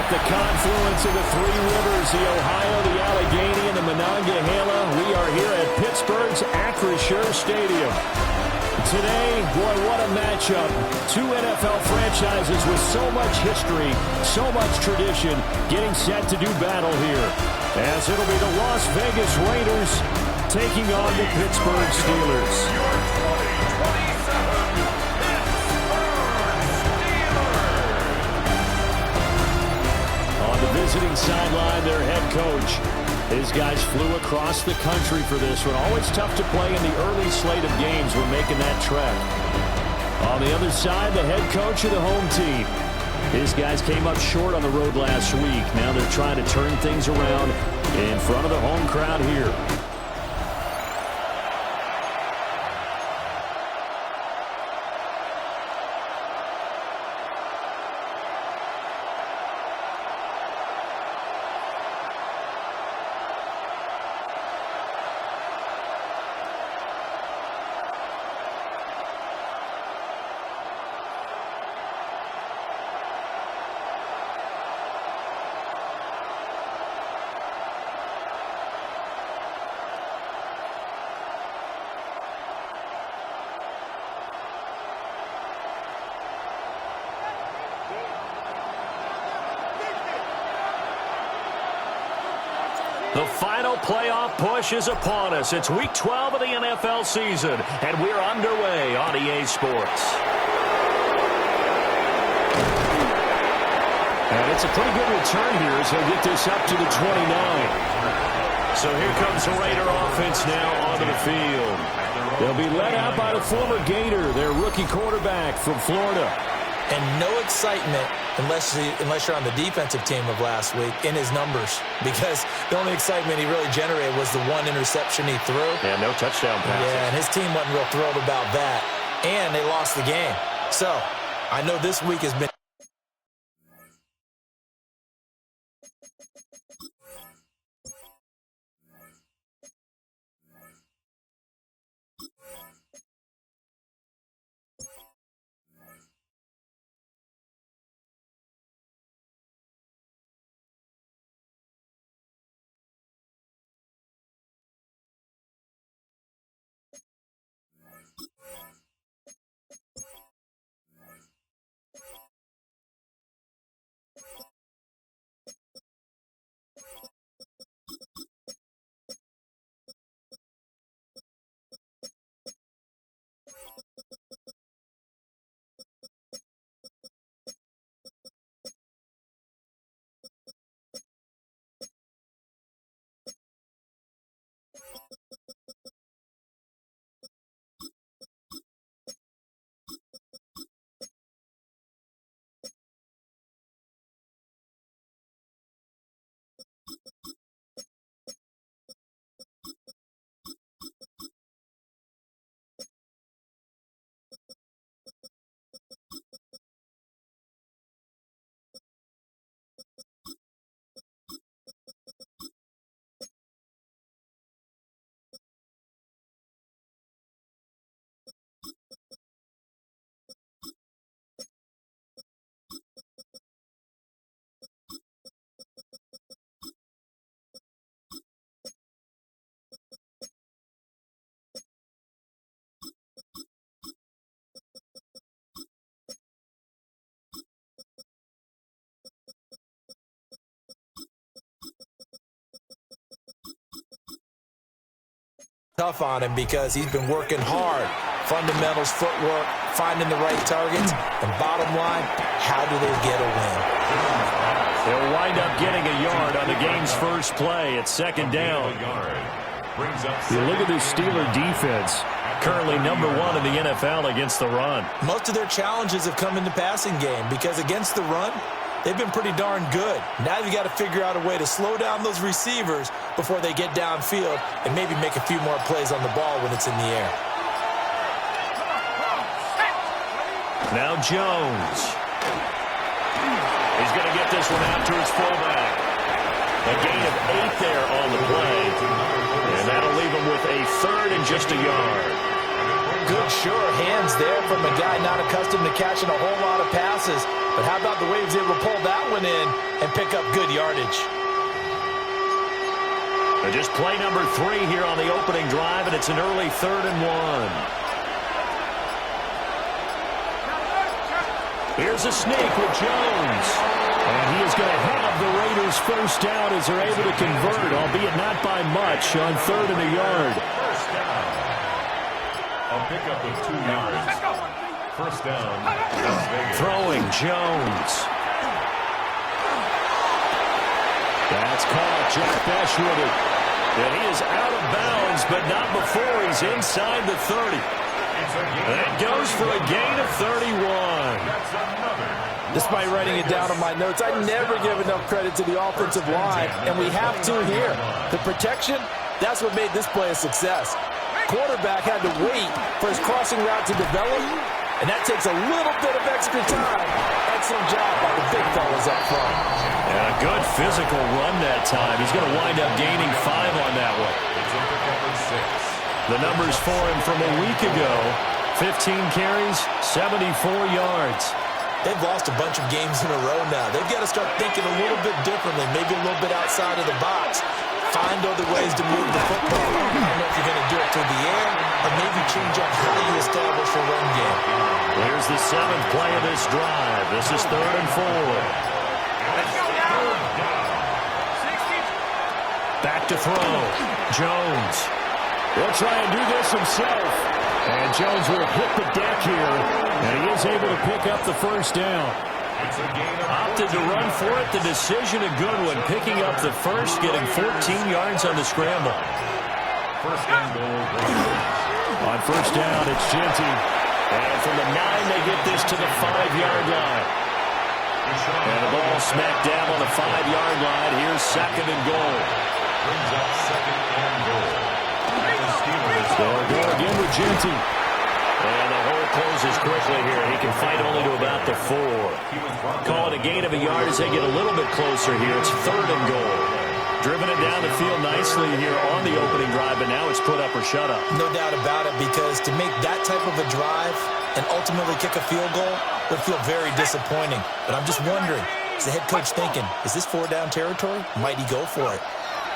At the confluence of the three rivers, the Ohio, the Allegheny, and the Monongahela, we are here at Pittsburgh's Acrisure Stadium. Today, boy, what a matchup. Two NFL franchises with so much history, so much tradition, getting set to do battle here. As it'll be the Las Vegas Raiders taking on the Pittsburgh Steelers. On the visiting sideline, their head coach. His guys flew across the country for this one. Always tough to play in the early slate of games when making that trek. On the other side, the head coach of the home team. His guys came up short on the road last week. Now they're trying to turn things around in front of the home crowd here. The final playoff push is upon us. It's Week 12 of the NFL season, and we're underway on EA Sports. And it's a pretty good return here as he'll get this up to the 29. So here comes the Raider offense now onto the field. They'll be led out by the former Gator, their rookie quarterback from Florida. And no excitement unless you're on the defensive team of last week in his numbers, because the only excitement he really generated was the one interception he threw. Yeah, no touchdown passes. Yeah, and his team wasn't real thrilled about that. And they lost the game. So I know this week has been... tough on him because he's been working hard. Fundamentals, footwork, finding the right targets, and bottom line, how do they get a win? They'll wind up getting a yard on the game's first play. It's second down. You look at this Steeler defense, currently #1 in the NFL against the run. Most of their challenges have come in the passing game because against the run, they've been pretty darn good. Now you've got to figure out a way to slow down those receivers before they get downfield and maybe make a few more plays on the ball when it's in the air. Now Jones. He's going to get this one out to his fullback. A gain of 8 there on the play. And that'll leave him with a third and just a yard. Good, sure hands there from a guy not accustomed to catching a whole lot of passes. But how about the way he was able to pull that one in and pick up good yardage? Just play number 3 here on the opening drive, and it's an early 3rd and 1. Here's a sneak with Jones. And he is going to have the Raiders first down as they're able to convert, albeit not by much, on 3rd and a yard. First down. A pickup of 2 yards. First down, Las Vegas. Throwing Jones. That's caught. Jack Besh with it. And he is out of bounds, but not before he's inside the 30. That goes for a gain of 31. That's another. Despite writing it down on my notes, I never give enough credit to the offensive line, and we have to here. The protection, that's what made this play a success. Quarterback had to wait for his crossing route to develop, and that takes a little bit of extra time. Excellent job by the big fellas up front. And a good physical run that time. He's going to wind up gaining 5 on that one. It's a pickup of 6. The numbers for him from a week ago: 15 carries, 74 yards. They've lost a bunch of games in a row now. They've got to start thinking a little bit differently, maybe a little bit outside of the box. Find other ways to move the football. I don't know if you're going to do it through the air or maybe change up how you establish a run game. Here's the 7th play of this drive. This is 3rd and 4. Back to throw. Jones. He'll try and do this himself. And Jones will hit the deck here. And he is able to pick up the first down. Opted to run for it. The decision a good one. Picking up the first, getting 14 yards on the scramble. First and goal. On first down, it's Genty. And from the 9, they get this to the 5-yard line. And the ball smacked down on the 5-yard line. Here's 2nd and goal. Brings up 2nd and goal. They'll go again with Genty. And the hole closes quickly here. He can fight only to about the 4. Call it a gain of a yard as they get a little bit closer here. It's 3rd and goal. Driven it down the field nicely here on the opening drive, but now it's put up or shut up. No doubt about it, because to make that type of a drive and ultimately kick a field goal would feel very disappointing. But I'm just wondering, is the head coach thinking, is this 4-down territory? Might he go for it?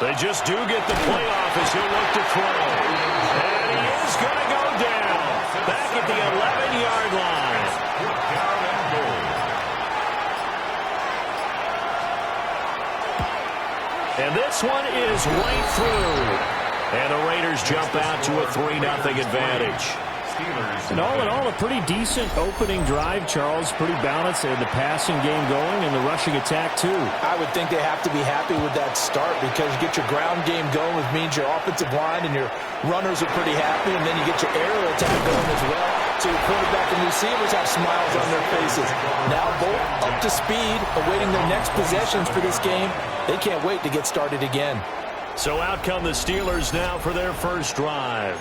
They just do get the playoff as he'll look to throw. And he is going to go down. Back at the 11-yard line. Down and goal. And this one is right through. And the Raiders jump out to a 3-0 advantage. And all in all, a pretty decent opening drive, Charles. Pretty balanced. They had the passing game going and the rushing attack, too. I would think they have to be happy with that start, because you get your ground game going, which means your offensive line and your runners are pretty happy, and then you get your aerial attack going as well. So your quarterback and receivers have smiles on their faces. Now both up to speed, awaiting their next possessions for this game. They can't wait to get started again. So out come the Steelers now for their first drive.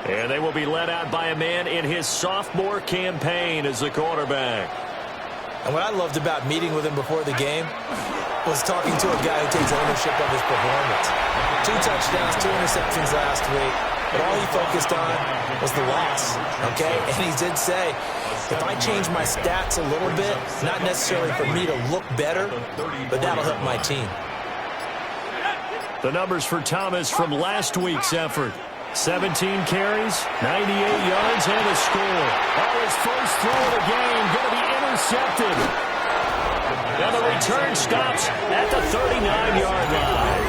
And they will be led out by a man in his sophomore campaign as the quarterback. And what I loved about meeting with him before the game was talking to a guy who takes ownership of his performance. 2 touchdowns, 2 interceptions last week. But all he focused on was the loss, okay? And he did say, if I change my stats a little bit, not necessarily for me to look better, but that'll help my team. The numbers for Thomas from last week's effort. 17 carries, 98 yards, and a score. Oh, his first throw of the game going to be intercepted. And the return stops at the 39-yard line.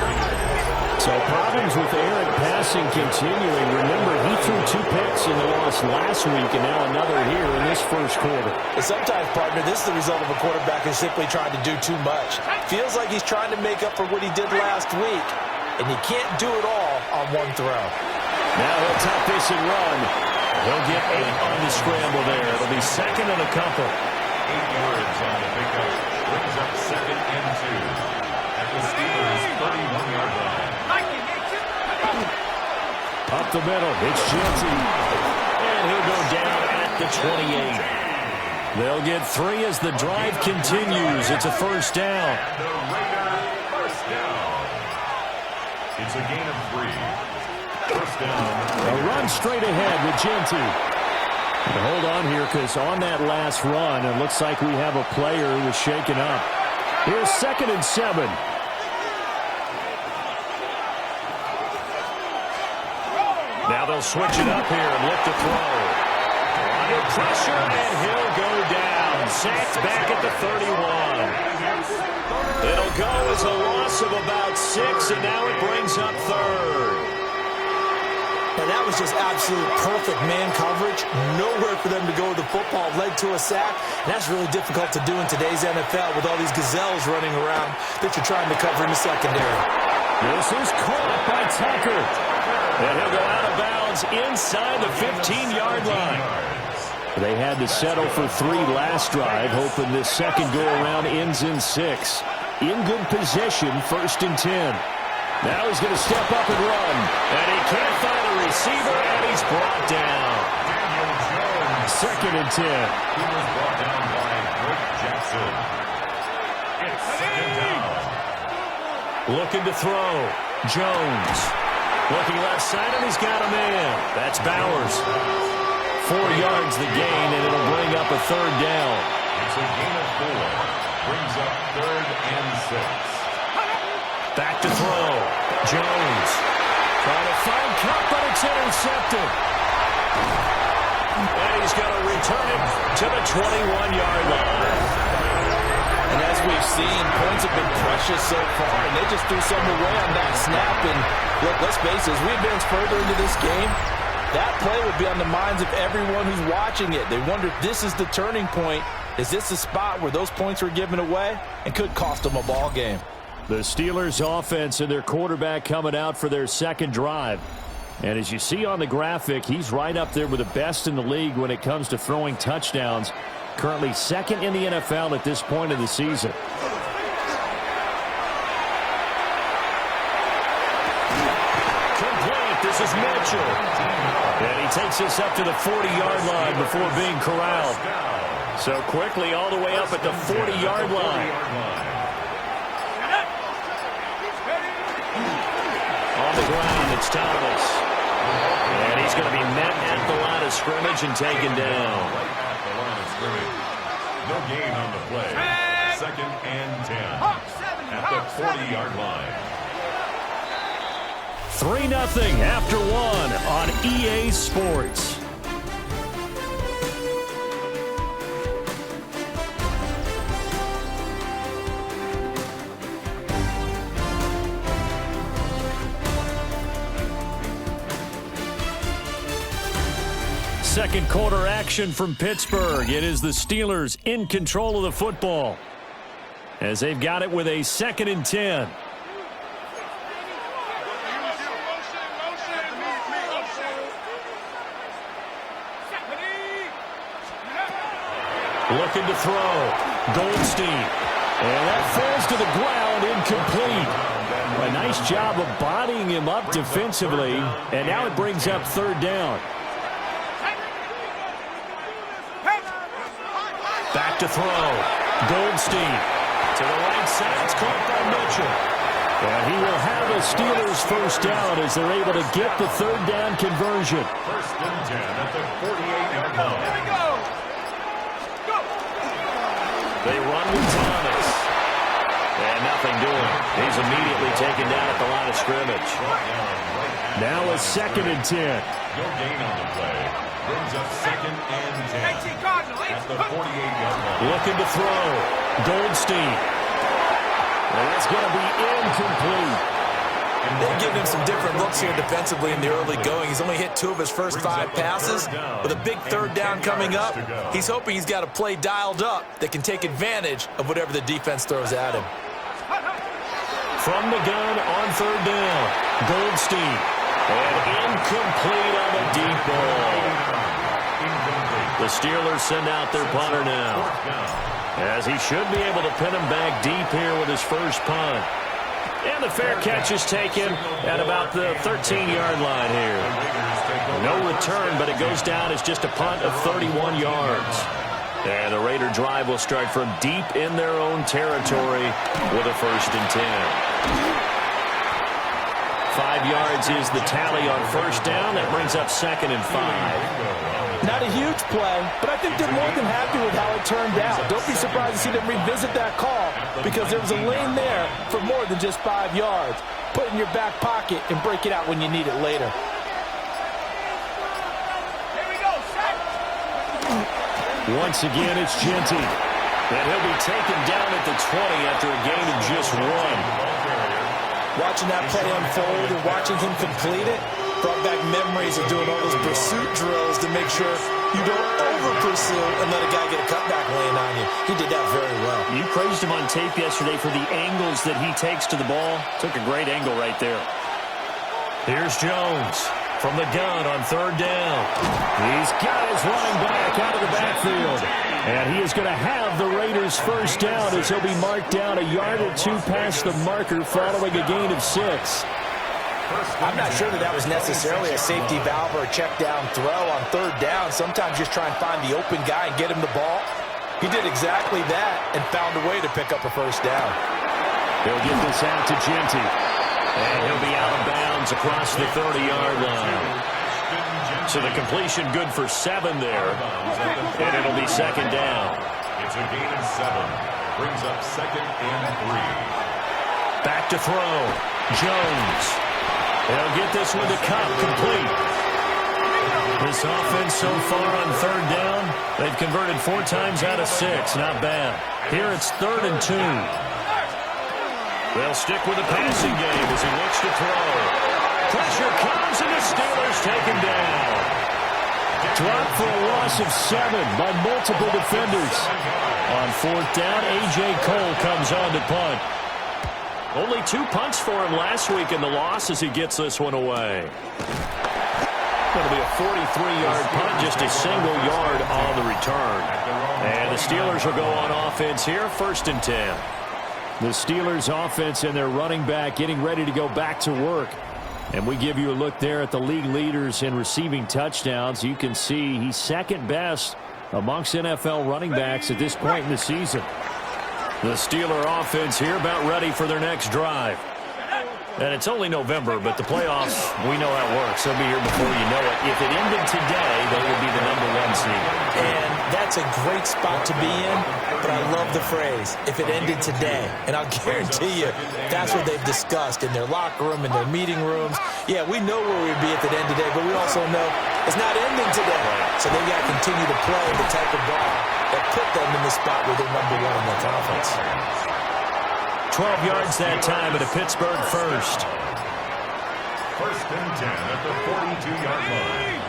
So problems with Eric passing continuing. Remember, he threw 2 picks in the loss last week, and now another here in this first quarter. And sometimes, partner, this is the result of a quarterback who's simply trying to do too much. Feels like he's trying to make up for what he did last week, and he can't do it all on one throw. Now he'll tuck this and run. He'll get 8 on the scramble there. It'll be 2nd and a couple. 8 yards on the pickup. Brings up 2nd and 2. At the Steelers' 31-yard line. Up the middle, it's Genty. And he'll go down at the 28. They'll get 3 as the drive continues. It's a first down. And the Raider first down. It's a gain of 3. First down. A run straight ahead with Genty. Hold on here, because on that last run, it looks like we have a player who was shaken up. Here's 2nd and 7. Now they'll switch it up here and look to throw. Under pressure, and he'll go down. Sacked back at the 31. It'll go as a loss of about 6, and now it brings up 3rd. And that was just absolute perfect man coverage. Nowhere for them to go with the football. Led to a sack. And that's really difficult to do in today's NFL with all these gazelles running around that you're trying to cover in the secondary. This is caught by Tucker. And he'll go out of bounds inside the 15-yard line. They had to settle for 3 last drive, hoping this second go-around ends in 6. In good position, 1st and 10. Now he's going to step up and run. And he can't find a receiver, and he's brought down. 2nd and 10. He was brought down by Rick Jackson. It's 2nd down. Looking to throw. Jones. Looking left side, and he's got a man. That's Bowers. 4 yards the gain, and it'll bring up a 3rd down. It's a gain of 4. Brings up 3rd and 6. Back to throw. Jones. Trying to find Cup, but it's intercepted. And he's going to return it to the 21-yard line. And as we've seen, points have been precious so far, and they just threw some away on that snap. And look, let's face it, as we advance further into this game, that play would be on the minds of everyone who's watching it. They wonder if this is the turning point. Is this the spot where those points were given away and could cost them a ball game? The Steelers offense and their quarterback coming out for their second drive. And as you see on the graphic, he's right up there with the best in the league when it comes to throwing touchdowns. Currently 2nd in the NFL at this point of the season. Complete. This is Mitchell. And he takes us up to the 40-yard line before being corralled. So quickly all the way up at the 40-yard line. On the ground, it's Thomas. And he's going to be met at the line of scrimmage and taken down. No gain on the play. 2nd and 10 at the 40-yard line. 3-0 after 1 on EA Sports. Second quarter action from Pittsburgh. It is the Steelers in control of the football as they've got it with a 2nd and 10. Looking to throw. Goldstein. And that falls to the ground, incomplete. A nice job of bodying him up defensively, and now it brings up 3rd down. Back to throw. Goldstein to the right side. It's caught by Mitchell. And he will have the Steelers first down as they're able to get the 3rd down conversion. 1st and 10 at the 48-yard line. Here we go. They run with Thomas. And nothing doing. He's immediately taken down at the line of scrimmage. Now a 2nd and 10. No gain on the play. Brings up 2nd and 10 at the 48-yard line. Looking to throw. Goldstein. And that's going to be incomplete. They've given him some different looks here defensively in the early going. He's only hit 2 of his first 5 passes. With a big 3rd down coming up, he's hoping he's got a play dialed up that can take advantage of whatever the defense throws at him. From the gun on 3rd down. Goldstein. And incomplete on the deep ball. The Steelers send out their punter now, as he should be able to pin him back deep here with his first punt. And the fair catch is taken at about the 13-yard line here. No return, but it goes down as just a punt of 31 yards. And the Raider drive will start from deep in their own territory with a 1st and 10. 5 yards is the tally on first down. That brings up 2nd and 5. Not a huge play, but I think they're more than happy with how it turned out. Don't be surprised to see them revisit that call because there was a lane there for more than just 5 yards. Put it in your back pocket and break it out when you need it later. Once again, it's Genty. And he'll be taken down at the 20 after a gain of just 1. Watching that play unfold and watching him complete it brought back memories of doing all those pursuit drills to make sure you don't over-pursue and let a guy get a cutback laying on you. He did that very well. You praised him on tape yesterday for the angles that he takes to the ball. Took a great angle right there. Here's Jones from the gun on 3rd down. He's got his running back out of the backfield. And he is going to have the Raiders first down as he'll be marked down a yard or 2 past the marker following a gain of 6. I'm not sure that was necessarily a safety valve or a check down throw on 3rd down. Sometimes just try and find the open guy and get him the ball. He did exactly that and found a way to pick up a first down. He'll get this out to Genty. And he'll be out of bounds across the 30-yard line. So the completion good for 7 there. And it'll be 2nd down. It's a gain of 7. Brings up 2nd and 3. Back to throw. Jones. They'll get this one to Cobb complete. This offense so far on 3rd down, they've converted 4 times out of 6. Not bad. Here it's 3rd and 2. They'll stick with the passing game as he looks to throw. Pressure comes and the Steelers take him down. Dropped for a loss of 7 by multiple defenders. On 4th down, A.J. Cole comes on to punt. Only 2 punts for him last week in the loss as he gets this one away. Going to be a 43-yard punt, just a single yard on the return. And the Steelers will go on offense here, 1st and 10. The Steelers offense and their running back getting ready to go back to work. And we give you a look there at the league leaders in receiving touchdowns. You can see he's 2nd best amongst NFL running backs at this point in the season. The Steeler offense here about ready for their next drive. And it's only November, but the playoffs, we know how it works. They'll be here before you know it. If it ended today, they would be the #1 seed. And that's a great spot to be in, but I love the phrase, if it ended today. And I'll guarantee you, that's what they've discussed in their locker room, in their meeting rooms. Yeah, we know where we'd be at the end today, but we also know it's not ending today. So they've got to continue to play the type of ball that put them in the spot where they're #1 in their conference. 12 yards that time at a Pittsburgh first. 1st and 10 at the 42-yard line.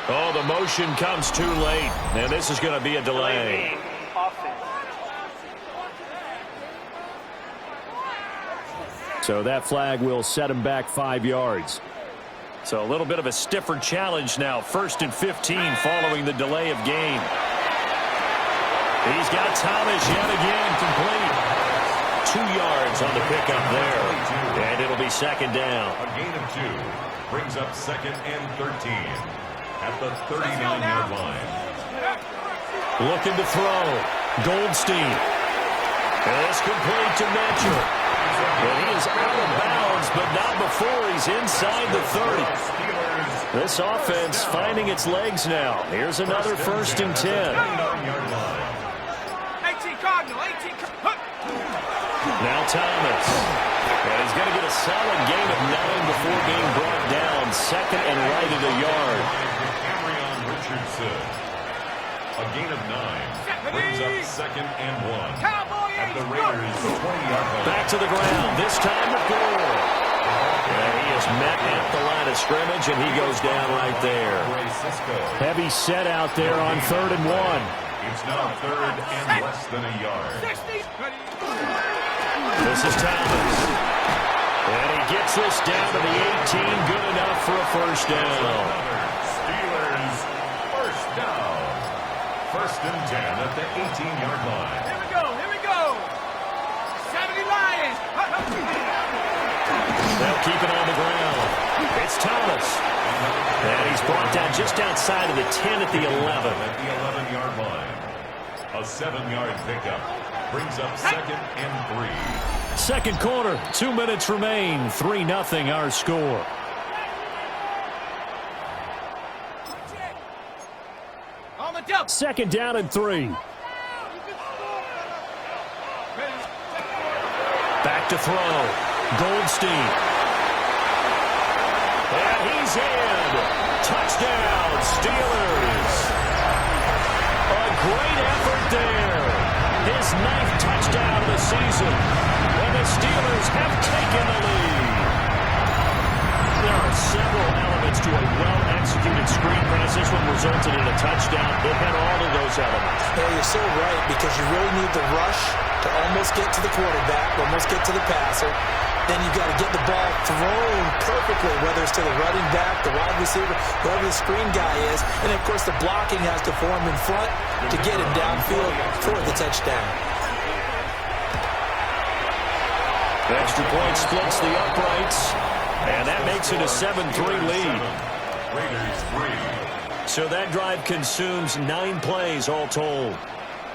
Oh, the motion comes too late. And this is going to be a delay. So that flag will set him back 5 yards. So a little bit of a stiffer challenge now. 1st and 15 following the delay of game. He's got Thomas yet again complete. 2 yards on the pickup there. And it'll be 2nd down. A gain of 2 brings up 2nd and 13 at the 39-yard line. Looking to throw. Goldstein. It's complete to Mitchell. And he is out of bounds, but not before he's inside the 30. This offense finding its legs now. Here's another 1st and 10. Now Thomas. And he's going to get a solid gain of 9 before being brought down. 2nd and right at a yard. A gain of 9 brings up 2nd and 1 at the Raiders' 20-yard line. Back to the ground. This time with goal. And he is met at the line of scrimmage, and he goes down right there. Heavy set out there on 3rd and 1. It's now 3rd and less than a yard. This is Thomas. And he gets this down to the 18. Good enough for a first down. Steelers first down. 1st and 10 at the 18-yard line. Here we go. 70 Lions. They'll keep it on the ground. It's Thomas. And he's brought down just outside of the 10 at the 11. At the 11-yard line. A 7-yard pickup. Brings up 2nd and 3. Second quarter, 2 minutes remain. 3-0 our score. Second down and 3. Back to throw. Goldstein. And he's in. Touchdown, Steelers. A great effort there. His 9th touchdown of the season. And the Steelers have taken the lead. There are several elements to a well-executed screen pass. This one resulted in a touchdown. It had all of those elements. Yeah, you're so right, because you really need the rush to almost get to the quarterback, almost get to the passer. Then you've got to get the ball thrown perfectly, whether it's to the running back, the wide receiver, whoever the screen guy is. And, of course, the blocking has to form in front to get him downfield for the touchdown. The extra point splits the uprights, and that makes it a 7-3 lead. Raiders 3. So that drive consumes 9 plays all told.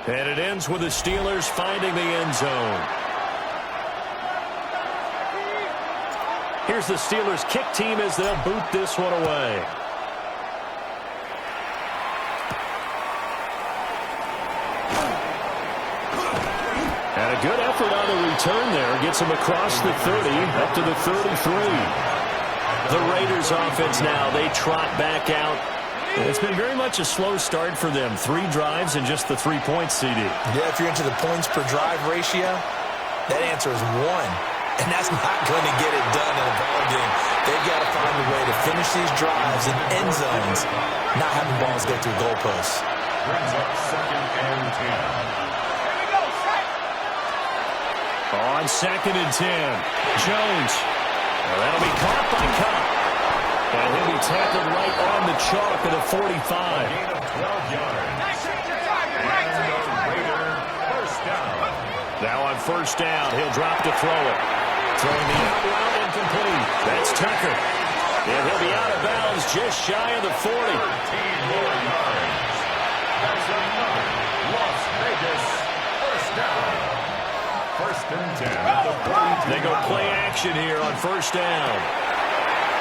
And it ends with the Steelers finding the end zone. Here's the Steelers kick team as they'll boot this one away. And a good effort on the return there. Gets him across the 30, up to the 33. The Raiders offense now, they trot back out. It's been very much a slow start for them. 3 drives and just the 3 points, CD. Yeah, if you're into the points per drive ratio, that answer is 1. And that's not going to get it done in a ball game. They've got to find a way to finish these drives in end zones, not having balls go through goalposts. Brings up 2nd and 10. On 2nd and 10, Jones. Well, that'll be caught by Cup. And he'll be tackled right on the chalk at the 45. Gain of 12 yards. And the Raider first down. Now on first down, he'll drop to throw it. Throwing the out route incomplete. That's Tucker. And he'll be out of bounds just shy of the 40. 13 more yards. That's another Las Vegas first down. 1st and 10 at the 42. They go play action here on first down.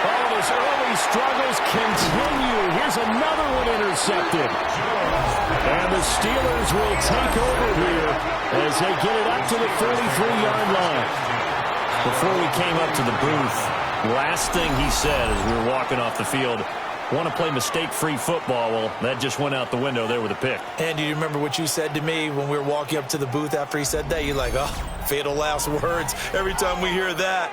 Oh, his early struggles continue. Here's another one intercepted. And the Steelers will take over here as they get it up to the 43-yard line. Before we came up to the booth, last thing he said as we were walking off the field, want to play mistake-free football. Well, that just went out the window there with a pick. And do you remember what you said to me when we were walking up to the booth after he said that? You're like, oh, fatal last words. Every time we hear that,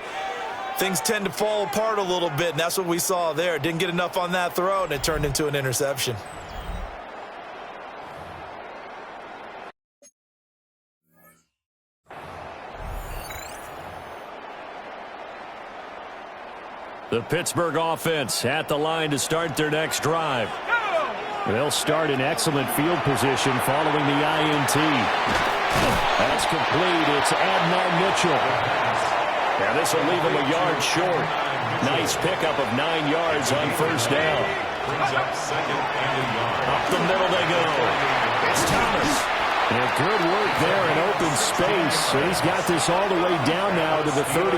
things tend to fall apart a little bit, and that's what we saw there. Didn't get enough on that throw, and it turned into an interception. The Pittsburgh offense at the line to start their next drive. They'll start in excellent field position following the INT. That's complete. It's Adnan Mitchell. Now this will leave him a yard short. Nice pickup of 9 yards on first down. Brings up 2nd and a yard. Up the middle they go. It's Thomas. And good work there in open space. So he's got this all the way down now to the 32.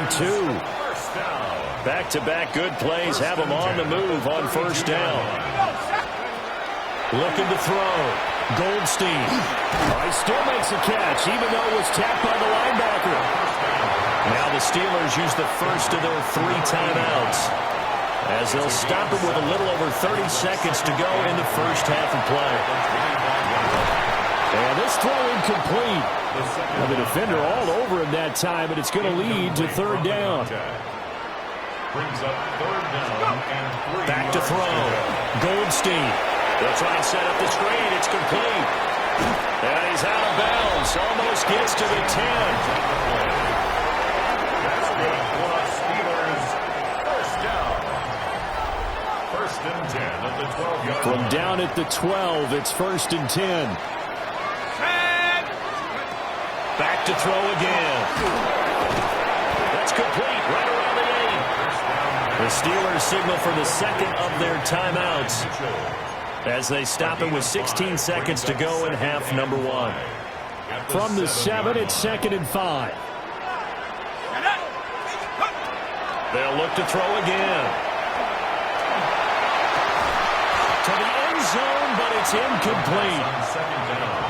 First down. Back-to-back good plays have him on the move on first down. Looking to throw. Goldstein. He still makes a catch, even though it was tapped by the linebacker. Now the Steelers use the first of their 3 timeouts as they'll stop him with a little over 30 seconds to go in the first half of play. And this throw incomplete. Now the defender all over him that time, but it's going to lead to third down. Brings up 3rd down and 3. Back to throw. Goldstein. They'll try and set up the screen. It's complete. And he's out of bounds. Almost gets to the 10. That's good for the Steelers. First down. 1st and 10 at the 12-yard line. From down at the 12, it's 1st and 10. Back to throw again. That's complete. Right around the 8. The Steelers signal for the second of their timeouts as they stop it with 16 seconds to go in half number 1. From the 7, it's 2nd and 5. They'll look to throw again. To the end zone, but it's incomplete.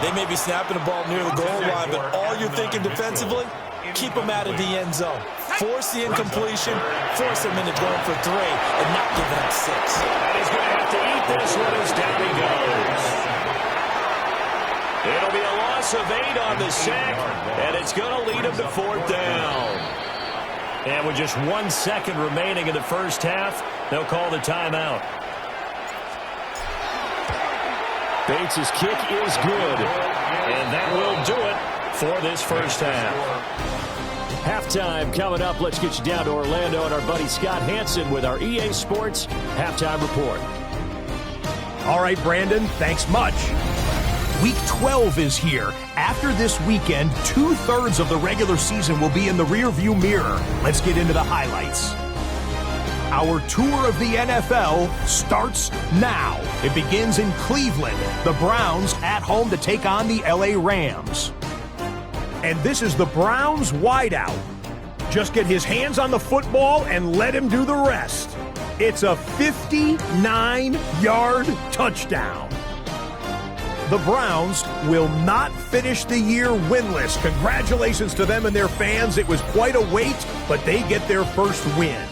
They may be snapping the ball near the goal line, but all you're thinking defensively, keep them out of the end zone. Force the incompletion, force them into going for 3, and not giving up 6. And he's going to have to eat this one as down he goes. It'll be a loss of 8 on the sack, and it's going to lead him to 4th down. And with just 1 second remaining in the first half, they'll call the timeout. Bates' kick is good, and that will do it for this first half. Halftime coming up. Let's get you down to Orlando and our buddy Scott Hansen with our EA Sports Halftime Report. All right, Brandon, thanks much. Week 12 is here. After this weekend, 2/3 of the regular season will be in the rearview mirror. Let's get into the highlights. Our tour of the NFL starts now. It begins in Cleveland. The Browns at home to take on the LA Rams. And this is the Browns wideout. Just get his hands on the football and let him do the rest. It's a 59-yard touchdown. The Browns will not finish the year winless. Congratulations to them and their fans. It was quite a wait, but they get their first win.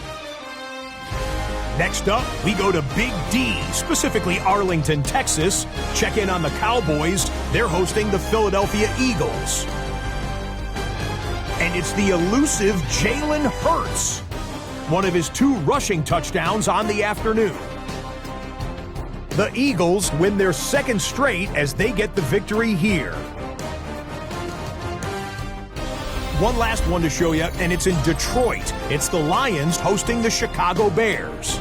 Next up, we go to Big D, specifically Arlington, Texas. Check in on the Cowboys. They're hosting the Philadelphia Eagles. And it's the elusive Jalen Hurts. One of his 2 rushing touchdowns on the afternoon. The Eagles win their 2nd straight as they get the victory here. One last one to show you, and it's in Detroit. It's the Lions hosting the Chicago Bears.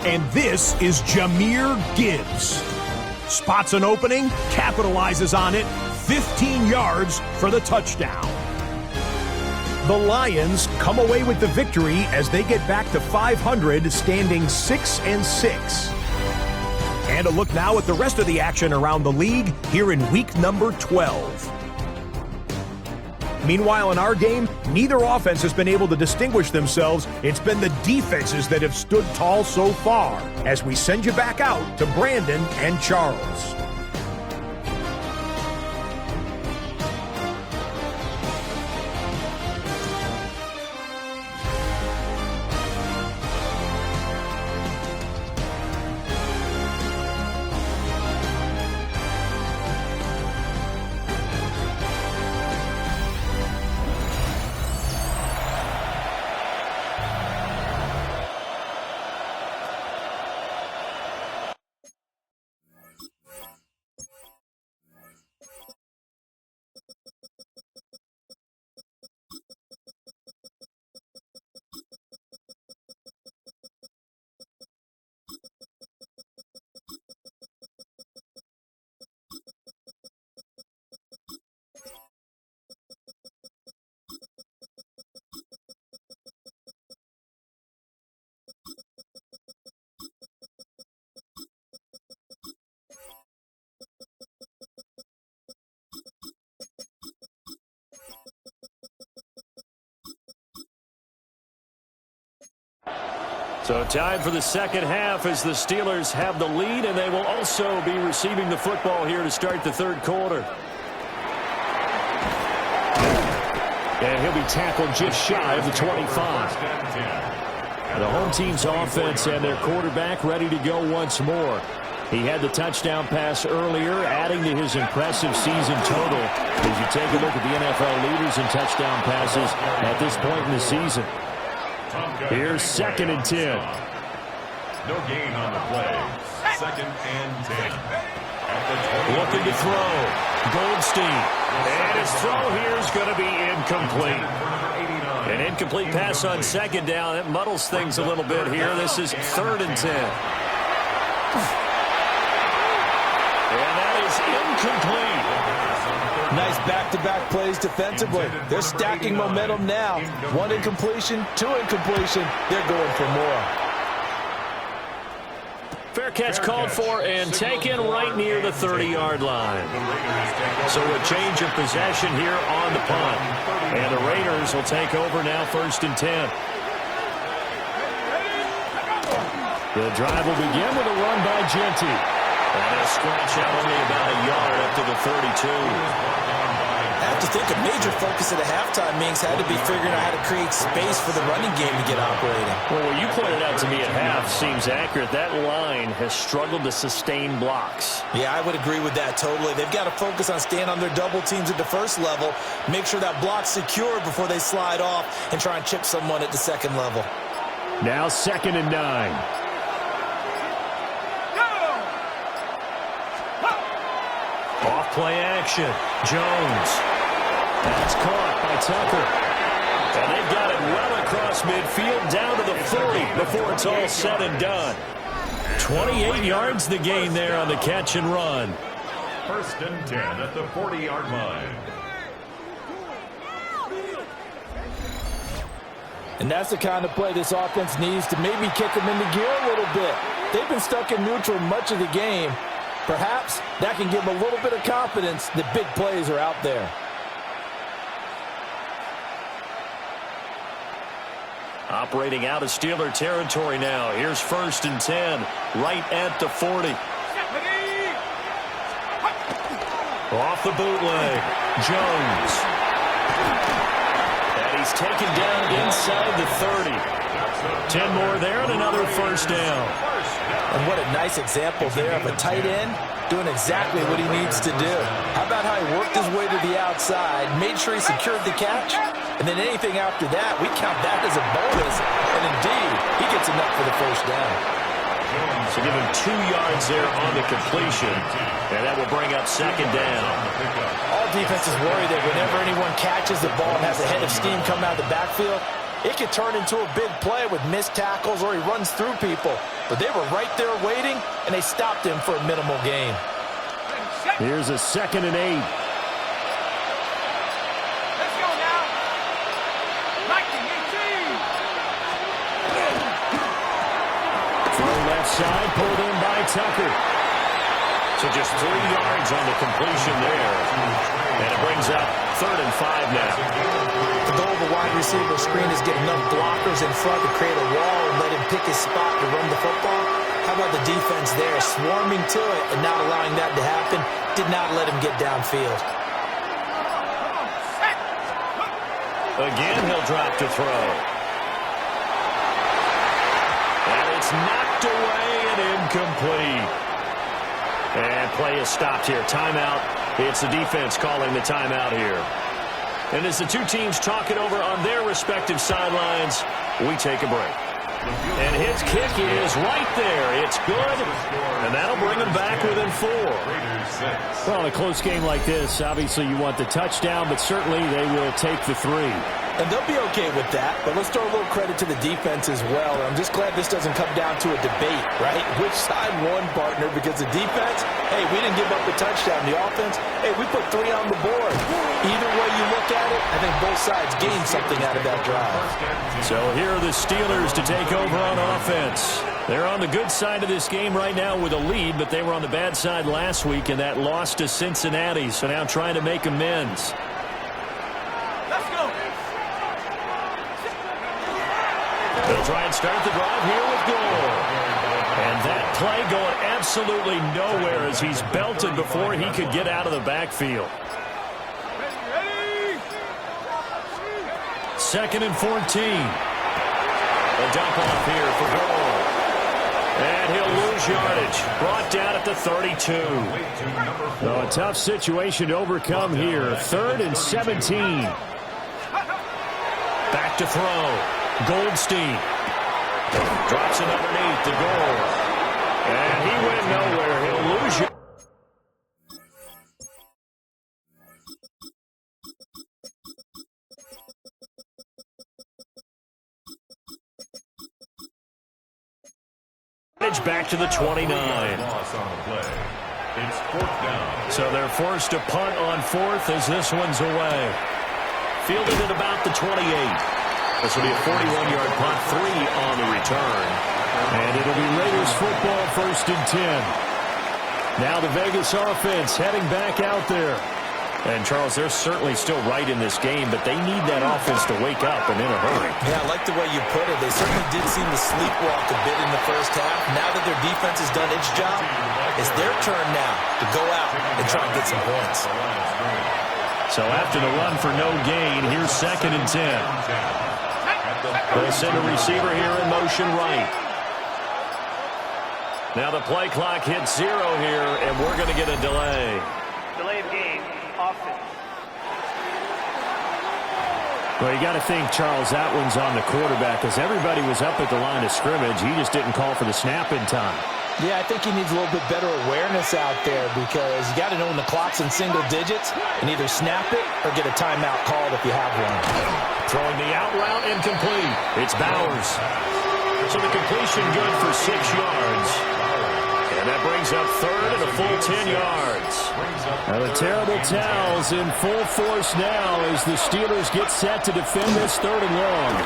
And this is Jahmyr Gibbs. Spots an opening, capitalizes on it, 15 yards for the touchdown. The Lions come away with the victory as they get back to 500, standing 6-6. And a look now at the rest of the action around the league here in week number 12. Meanwhile, in our game, neither offense has been able to distinguish themselves. It's been the defenses that have stood tall so far. As we send you back out to Brandon and Charles. So time for the second half as the Steelers have the lead, and they will also be receiving the football here to start the 3rd quarter. And he'll be tackled just shy of the 25. The home team's offense and their quarterback ready to go once more. He had the touchdown pass earlier, adding to his impressive season total as you take a look at the NFL leaders in touchdown passes at this point in the season. Here's 2nd and 10. No gain on the play. 2nd and 10. Looking to throw. Goldstein. And his throw here is going to be incomplete. An incomplete pass on 2nd down. It muddles things a little bit here. This is 3rd and 10. And that is incomplete. Nice back-to-back plays defensively. They're stacking momentum now. 1 incompletion, 2 incompletion. They're going for more. Fair catch called for and taken right near the 30-yard line. So a change of possession here on the punt. And the Raiders will take over now, 1st and 10. The drive will begin with a run by Genty. And he'll scratch out only about a yard up to the 32. I have to think a major focus at the halftime, Minks, had to be figuring out how to create space for the running game to get operating. Well, what you pointed out to me at half seems accurate. That line has struggled to sustain blocks. Yeah, I would agree with that totally. They've got to focus on staying on their double teams at the first level, make sure that block's secure before they slide off and try and chip someone at the second level. Now 2nd and 9. Off play action. Jones. That's caught by Tucker. And they've got it well across midfield down to the 40 before it's all said and done. 28 yards the gain there on the catch and run. 1st and 10 at the 40-yard line. And that's the kind of play this offense needs to maybe kick them into gear a little bit. They've been stuck in neutral much of the game. Perhaps that can give them a little bit of confidence that big plays are out there. Operating out of Steeler territory now. Here's 1st and 10, right at the 40. Off the bootleg, Jones. And he's taken down inside the 30. 10 more there and another 1st down. And what a nice example there of a tight end doing exactly what he needs to do. How about how he worked his way to the outside, made sure he secured the catch, and then anything after that, we count that as a bonus. And indeed, he gets enough for the 1st down. So give him 2 yards there on the completion, and that will bring up 2nd down. All defenses worry that whenever anyone catches the ball and has a head of steam come out of the backfield, it could turn into a big play with missed tackles or he runs through people. But they were right there waiting, and they stopped him for a minimal gain. Here's a 2nd and 8. Let's go now. Throw left side, pulled in by Tucker. So just 3 yards on the completion there. And it brings up 3rd and 5 now. The goal of a wide receiver screen is get enough blockers in front to create a wall and let him pick his spot to run the football. How about the defense there, swarming to it and not allowing that to happen? Did not let him get downfield. Again, he'll drop to throw. And it's knocked away and incomplete. And play is stopped here. Timeout. It's the defense calling the timeout here. And as the two teams talk it over on their respective sidelines, we take a break. And his kick is right there. It's good, and that'll bring him back within 4. Well, in a close game like this, obviously you want the touchdown, but certainly they will take the 3. And they'll be okay with that, but let's throw a little credit to the defense as well. I'm just glad this doesn't come down to a debate, right? Which side won, partner? Because the defense, hey, we didn't give up a touchdown. The offense, hey, we put 3 on the board. Either way you look at it, I think both sides gained something out of that drive. So here are the Steelers to take over on offense. They're on the good side of this game right now with a lead, but they were on the bad side last week in that loss to Cincinnati, so now trying to make amends. They'll try and start the drive here with Gore. And that play going absolutely nowhere as he's belted before he could get out of the backfield. 2nd and 14. A dump off here for Gore. And he'll lose yardage. Brought down at the 32. Oh, a tough situation to overcome here. 3rd and 17. Back to throw. Goldstein drops it underneath the goal. And he went nowhere. He'll lose it. Back to the 29. Loss on the play. It's 4th down. So they're forced to punt on 4th as this one's away. Fielded at about the 28. This will be a 41-yard punt, 3 on the return. And it'll be Raiders football, 1st and 10. Now the Vegas offense heading back out there. And, Charles, they're certainly still right in this game, but they need that offense to wake up and in a hurry. Yeah, I like the way you put it. They certainly did seem to sleepwalk a bit in the first half. Now that their defense has done its job, it's their turn now to go out and try and get some points. So after the run for no gain, here's 2nd and 10. They'll send a receiver here in motion right. Now the play clock hits 0 here, and we're going to get a delay. Delay of game, offense. Well, you got to think, Charles, that one's on the quarterback because everybody was up at the line of scrimmage. He just didn't call for the snap in time. Yeah, I think he needs a little bit better awareness out there because you got to know when the clock's in single digits and either snap it or get a timeout called if you have one. Throwing the out route incomplete. It's Bowers. So the completion good for 6 yards. And that brings up 3rd and a full 10 yards. Now the terrible towels in full force now as the Steelers get set to defend this 3rd and long.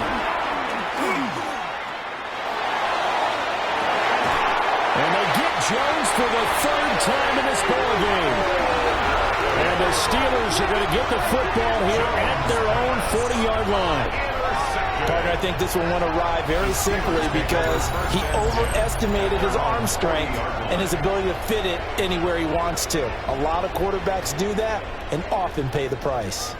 And they get Jones for the 3rd time in this ballgame. And the Steelers are going to get the football here at their own 40-yard line. Partner, I think this will want to ride very simply because he overestimated his arm strength and his ability to fit it anywhere he wants to. A lot of quarterbacks do that and often pay the price.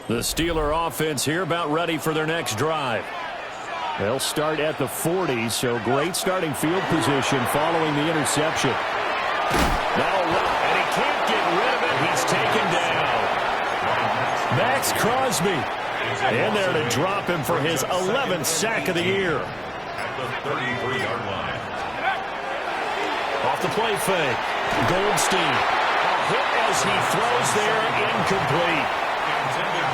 The Steeler offense here about ready for their next drive. They'll start at the 40, so great starting field position following the interception. Now, and he can't get rid of it. He's taken down. Max Crosby in there to drop him for his 11th sack of the year. At the 33-yard line. Off the play fake. Goldstein. A hit as he throws there, incomplete.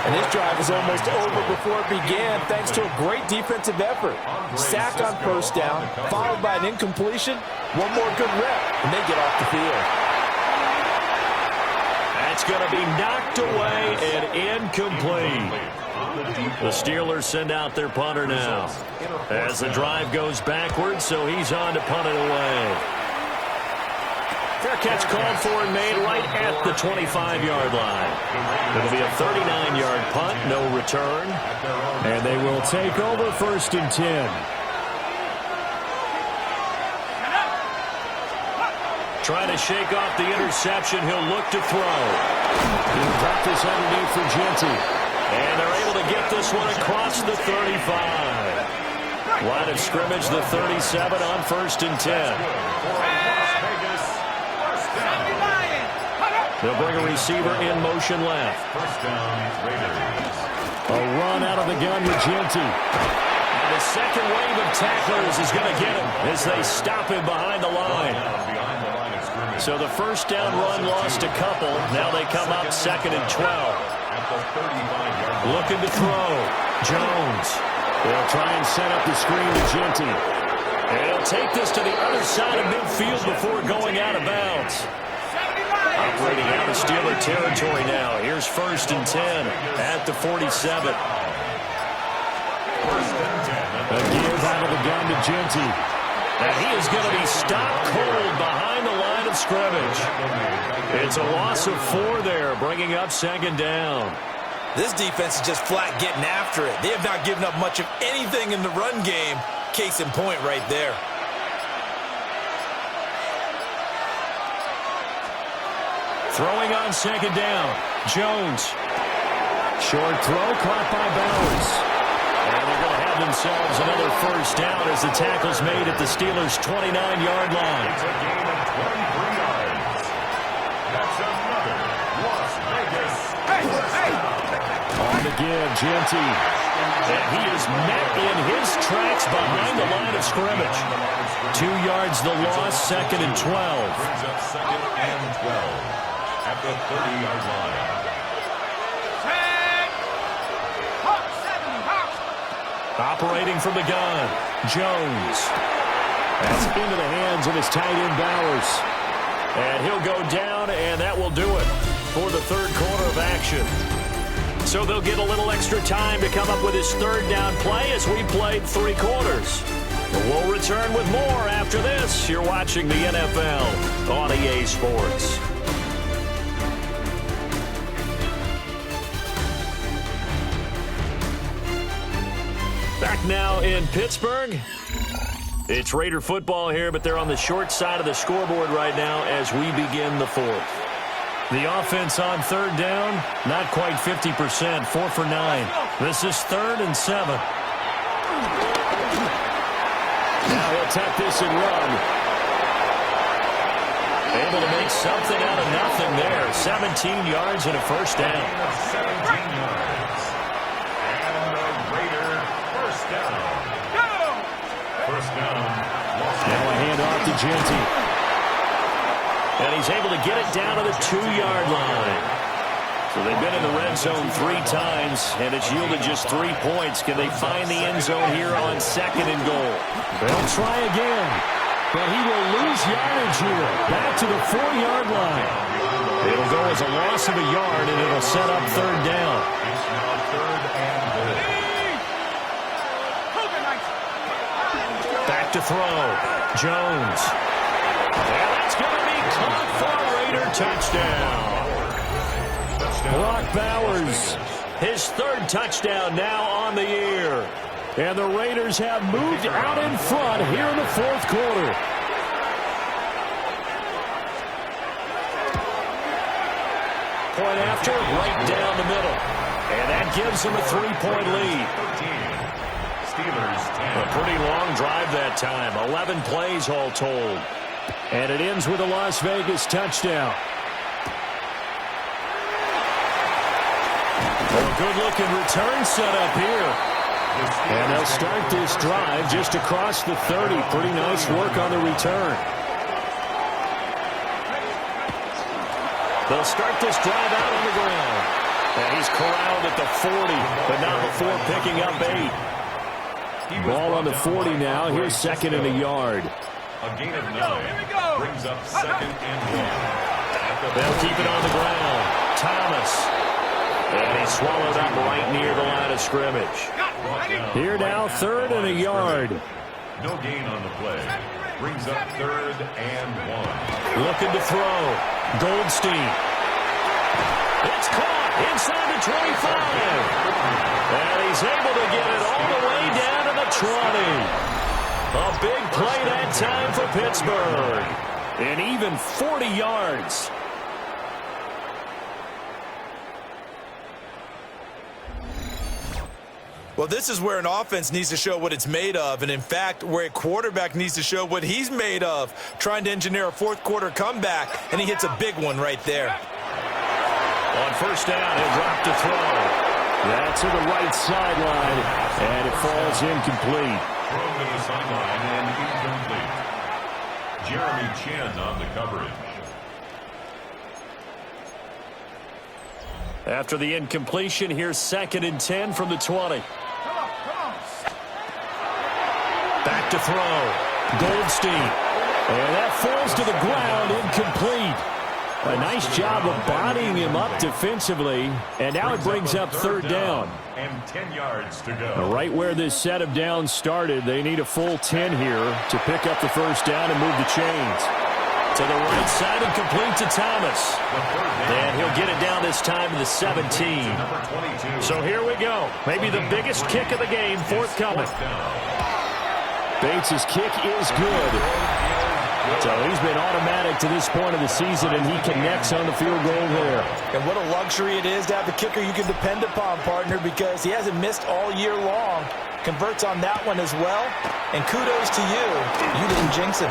And this drive was almost over before it began thanks to a great defensive effort. Sack on 1st down, followed by an incompletion. One more good rep, and they get off the field. That's going to be knocked away and incomplete. The Steelers send out their punter now as the drive goes backwards, so he's on to punt it away. Fair catch called for and made right at the 25-yard line. It'll be a 39-yard punt, no return. And they will take over 1st and 10. Trying to shake off the interception. He'll look to throw. He got this underneath for Genty. And they're able to get this one across the 35. Line of scrimmage, the 37 on 1st and 10. They'll bring a receiver in motion left. First down, Raiders. A run out of the gun with Genty. And the second wave of tacklers is going to get him as they stop him behind the line. So the first down run lost a couple. Now they come up 2nd and 12. Looking to throw. Jones. They'll try and set up the screen to Genty. And he'll take this to the other side of midfield before going out of bounds. Operating out of Steeler territory now. Here's 1st and 10 at the 47. A give out of the gun to Genty. And he is going to be stopped cold behind the line of scrimmage. It's a loss of 4 there, bringing up 2nd down. This defense is just flat getting after it. They have not given up much of anything in the run game. Case in point right there. Throwing on 2nd down. Jones. Short throw caught by Bowers. And they're going to have themselves another 1st down as the tackle's made at the Steelers' 29-yard line. It's a gain of 23 yards. That's another Las Vegas first down. On the give, Genty. And he is met in his tracks behind the line of scrimmage. 2 yards the loss, 2nd and 12. Brings up 2nd and 12 at the 30-yard line. Operating from the gun, Jones. That's into the hands of his tight end, Bowers. And he'll go down, and that will do it. for the third quarter of action. So they'll get a little extra time to come up with his third down play as we played 3 quarters. We'll return with more after this. You're watching the NFL on EA Sports. Back now in Pittsburgh. It's Raider football here, but they're on the short side of the scoreboard right now as we begin the fourth. The offense on third down, not quite 50%, 4 for 9. This is 3rd and 7. Now he'll tuck this and run. Able to make something out of nothing there. 17 yards and a first down. 17 yards. And the Raider first down. First down. Now a handoff to Genty. And he's able to get it down to the 2-yard line. So they've been in the red zone 3 times, and it's yielded just 3 points. Can they find the end zone here on 2nd and goal? They'll try again, but he will lose yardage here. Back to the 4-yard line. It'll go as a loss of a yard, and it'll set up 3rd down. It's now 3rd and goal. Back to throw. Jones. And that's going to be caught for a Raider touchdown. Brock Bowers, his 3rd touchdown now on the year. And the Raiders have moved out in front here in the 4th quarter. Point after, right down the middle. And that gives them a 3-point lead. Steelers 10. A pretty long drive that time, 11 plays all told. And it ends with a Las Vegas touchdown. A good-looking return set up here. And they'll start this drive just across the 30. Pretty nice work on the return. They'll start this drive out on the ground. And he's corralled at the 40, but not before picking up 8. Ball on the 40 now. Here's 2nd and a yard. A gain of 9 brings up 2nd and 1. They'll keep it on the ground. Thomas. And he's swallowed up right near the line of scrimmage. Here now, 3rd and a yard. No gain on the play. Brings up 3rd and 1. Looking to throw. Goldstein. It's caught inside the 25. And he's able to get it all the way down to the 20. A big play that time for Pittsburgh. And even 40 yards. Well, this is where an offense needs to show what it's made of, and in fact, where a quarterback needs to show what he's made of, trying to engineer a 4th quarter comeback, and he hits a big one right there. On 1st down, he'll drop to throw. That's to the right sideline, and it falls incomplete. Thrown to the sideline and incomplete. Jeremy Chin on the coverage. After the incompletion, here's 2nd and 10 from the 20. Back to throw. Goldstein. And that falls to the ground, incomplete. A nice job of bodying him up defensively. And now it brings up 3rd down. And 10 yards to go. Right where this set of downs started, they need a full 10 here to pick up the 1st down and move the chains. To the right side and complete to Thomas. And he'll get it down this time to the 17. So here we go. Maybe the biggest kick of the game forthcoming. Bates' kick is good. So he's been automatic to this point of the season, and he connects on the field goal there. And what a luxury it is to have a kicker you can depend upon, partner, because he hasn't missed all year long. Converts on that one as well. And kudos to you. You didn't jinx him.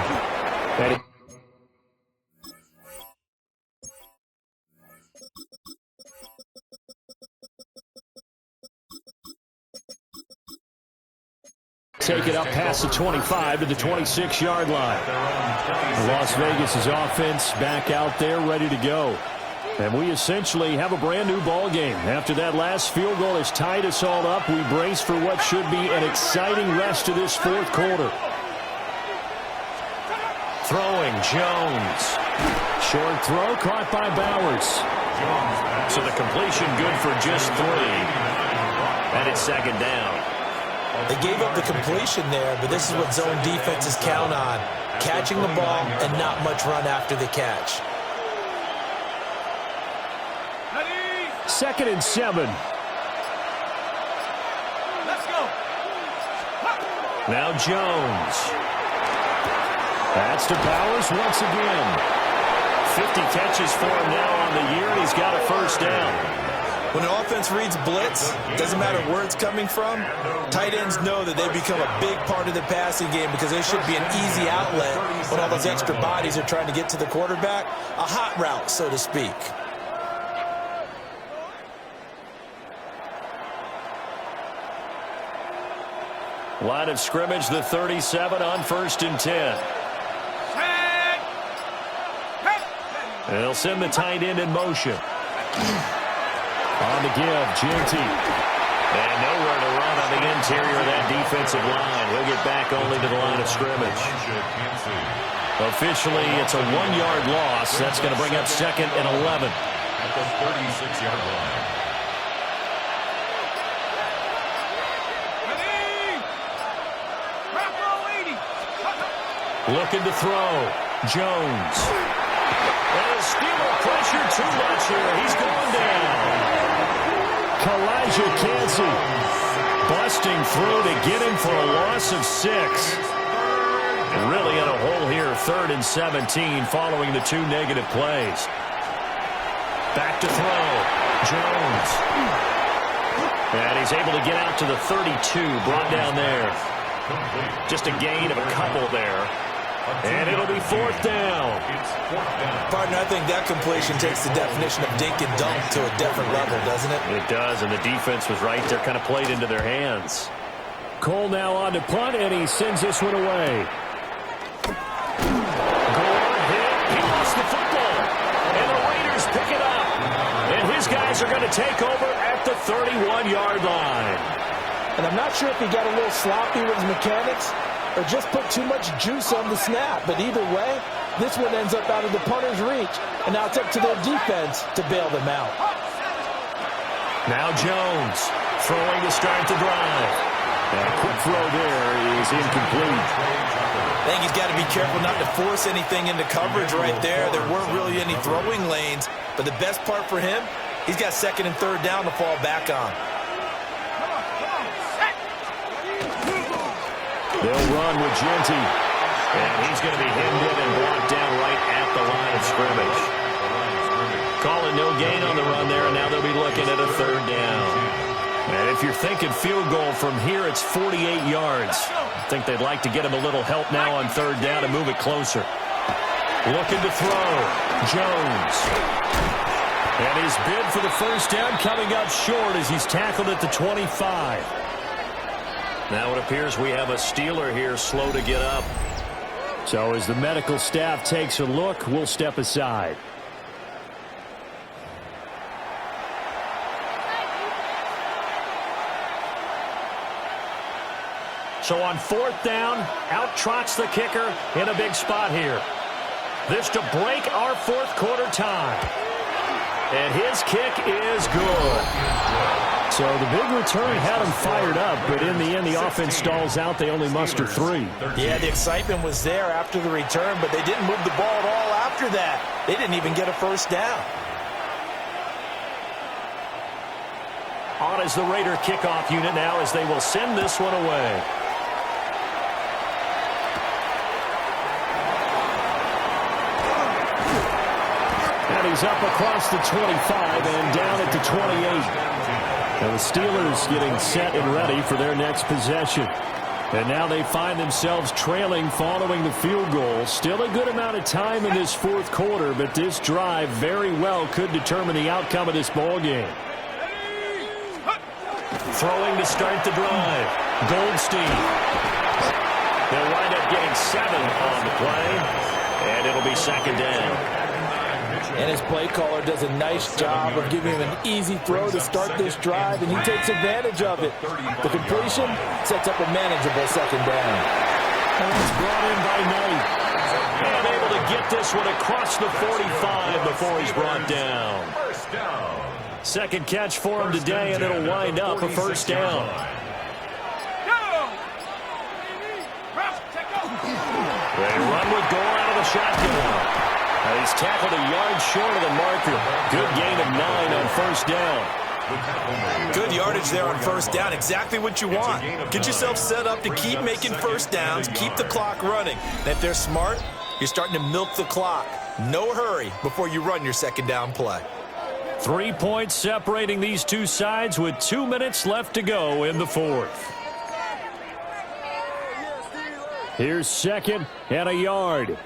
Take it up past the 25 to the 26-yard line. Las Vegas' offense back out there ready to go. And we essentially have a brand new ball game. After that last field goal has tied us all up, we brace for what should be an exciting rest of this 4th quarter. Throwing Jones. Short throw caught by Bowers. So the completion good for just 3. And it's second down. They gave up the completion there, but this is what zone defenses count on. Catching the ball and not much run after the catch. 2nd and 7. Let's go. Now Jones. That's to Bowers once again. 50 catches for him now on the year, and he's got a first down. When an offense reads blitz, doesn't matter where it's coming from, tight ends know that they become a big part of the passing game because they should be an easy outlet when all those extra bodies are trying to get to the quarterback. A hot route, so to speak. Line of scrimmage, the 37 on 1st and 10. And they'll send the tight end in motion. On the give, Ginty. And nowhere to run on the interior of that defensive line. He'll get back only to the line of scrimmage. Officially, it's a 1-yard loss. That's going to bring up 2nd and 11. At the 36-yard line. Looking to throw. Jones. And Steeler pressure too much here. He's gone down. Kalijah Cansey busting through to get him for a loss of 6. Really in a hole here, 3rd and 17 following the 2 negative plays. Back to throw. Jones. And he's able to get out to the 32, brought down there. Just a gain of a couple there. And it'll be 4th down. Partner, I think that completion takes the definition of dink and dunk to a different level, doesn't it? It does, and the defense was right there, kind of played into their hands. Cole now on to punt, and he sends this one away. Gore hit. He lost the football. And the Raiders pick it up. And his guys are going to take over at the 31-yard line. And I'm not sure if he got a little sloppy with his mechanics or just put too much juice on the snap. But either way, this one ends up out of the punter's reach. And now it's up to their defense to bail them out. Now Jones throwing to start the drive. And a quick throw there is incomplete. I think he's got to be careful not to force anything into coverage right there. There weren't really any throwing lanes. But the best part for him, he's got 2nd and 3rd down to fall back on. They'll run with Ginty. And he's going to be hemmed in and brought down right at the line of scrimmage. Calling no gain on the run there, and now they'll be looking at a 3rd down. And if you're thinking field goal from here, it's 48 yards. I think they'd like to get him a little help now on 3rd down and move it closer. Looking to throw. Jones. And his bid for the first down coming up short as he's tackled at the 25. Now it appears we have a Steeler here slow to get up. So as the medical staff takes a look, we'll step aside. So on 4th down, out trots the kicker in a big spot here. This to break our 4th quarter tie. And his kick is good. So the big return had them fired up, but in the end, the offense stalls out. They only muster 3. Yeah, the excitement was there after the return, but they didn't move the ball at all after that. They didn't even get a first down. On is the Raider kickoff unit now as they will send this one away. And he's up across the 25 and down at the 28. And the Steelers getting set and ready for their next possession. And now they find themselves trailing following the field goal. Still a good amount of time in this 4th quarter, but this drive very well could determine the outcome of this ball game. Throwing to start the drive. Goldstein. They'll wind up getting 7 on the play, and it'll be 2nd down. And his play caller does a nice job of giving him an easy throw to start this drive, and he takes advantage of it. The completion sets up a manageable 2nd down. And it's brought in by Knight. And able to get this one across the 45 before he's brought down. First down. Second catch for him today, and it'll wind up a first down. They run with Gore out of the shotgun. He's tackled a yard short of the marker. Good gain of 9 on first down. Good yardage there on first down. Exactly what you want. Get yourself set up to keep making first downs, keep the clock running. And if they're smart, you're starting to milk the clock. No hurry before you run your second down play. 3 points separating these two sides with 2 minutes left to go in the fourth. Here's second and a yard.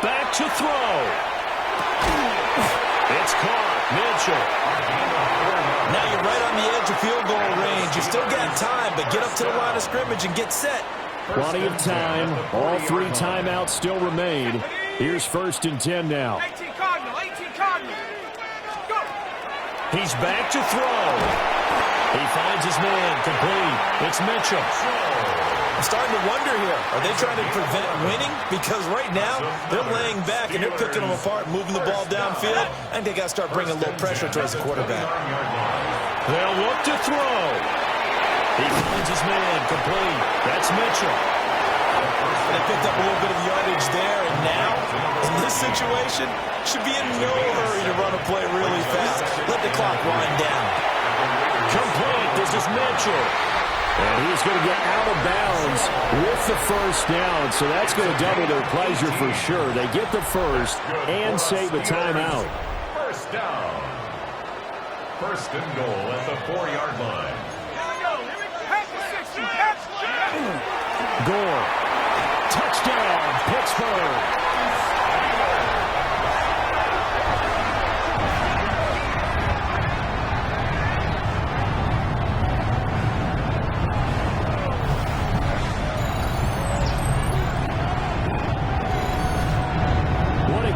Back to throw. It's caught. Mitchell. Now you're right on the edge of field goal range. You still got time, but get up to the line of scrimmage and get set. Plenty of time. All 3 timeouts still remain. Here's first and 10 now. 18 Cardinal, 18 Cardinal. Go. He's back to throw. He finds his man. Complete. It's Mitchell. I'm starting to wonder here. Are they trying to prevent winning? Because right now, they're laying back and they're picking them apart, moving the ball downfield. I think they got to start bringing a little pressure towards the quarterback. They'll look to throw. He finds his man. Complete. That's Mitchell. They picked up a little bit of yardage there, and now, in this situation, should be in no hurry to run a play really fast. Let the clock wind down. Complete. This is Mitchell. And he's going to get out of bounds with the first down, so that's going to double their pleasure for sure. They get the first and save a timeout. First down. First and goal at the 4-yard line. Gore. Touchdown, Pittsburgh.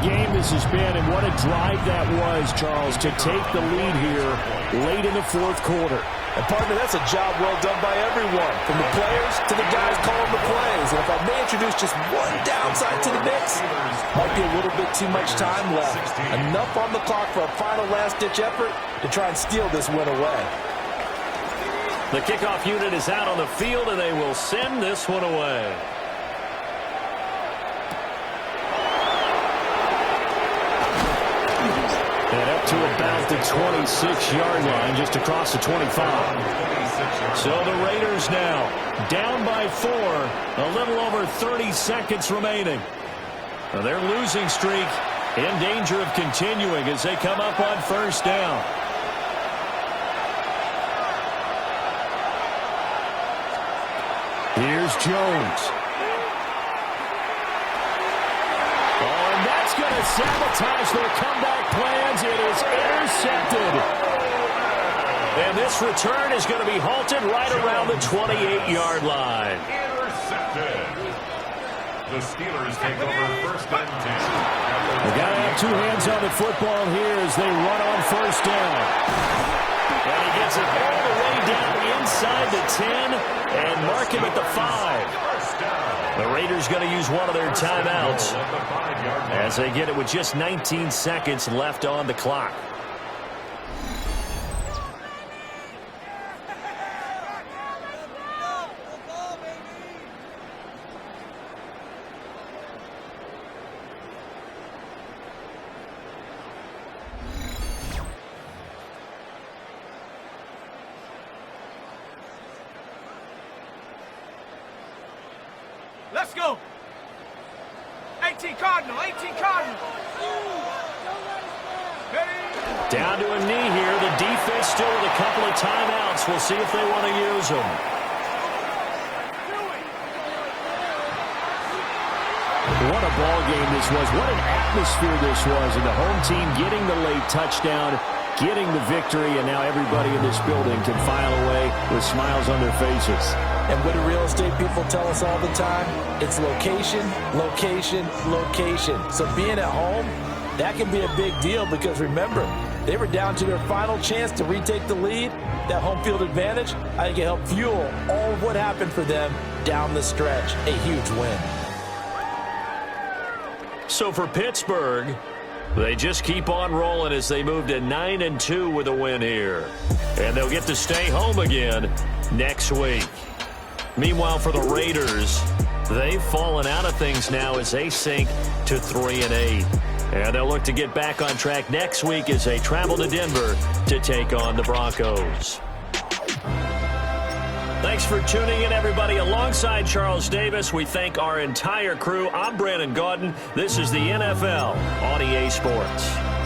Game this has been, and what a drive that was, Charles, to take the lead here late in the fourth quarter. And, partner, that's a job well done by everyone, from the players to the guys calling the plays. And if I may introduce just one downside to the mix, might be a little bit too much time left. Enough on the clock for a final last-ditch effort to try and steal this win away. The kickoff unit is out on the field, and they will send this one away. And up to about the 26-yard line, just across the 25. So the Raiders now down by 4, a little over 30 seconds remaining. Their losing streak in danger of continuing as they come up on first down. Here's Jones. Going to sabotage their comeback plans. It is intercepted. And this return is going to be halted right around the 28-yard line. Intercepted. The Steelers take over first and 10. They got to have 2 hands on the football here as they run on first down. And he gets it all the way down inside the 10 and mark him at the 5. The Raiders going to use one of their timeouts as they get it with just 19 seconds left on the clock. Let's go. 18 Cardinal, 18 Cardinal. Down to a knee here. The defense still with a couple of timeouts. We'll see if they want to use them. What a ball game this was. What an atmosphere this was. And the home team getting the late touchdown, getting the victory, and now everybody in this building can file away with smiles on their faces. And what do real estate people tell us all the time? It's location, location, location. So being at home, That can be a big deal because, remember, they were down to their final chance to retake the lead. That home field advantage, I think it helped fuel all of what happened for them down the stretch. A huge win. So for Pittsburgh, they just keep on rolling as they move to 9-2 with a win here. And they'll get to stay home again next week. Meanwhile, for the Raiders, they've fallen out of things now as they sink to 3-8. And they'll look to get back on track next week as they travel to Denver to take on the Broncos. Thanks for tuning in, everybody. Alongside Charles Davis, we thank our entire crew. I'm Brandon Gaudin. This is the NFL on EA Sports.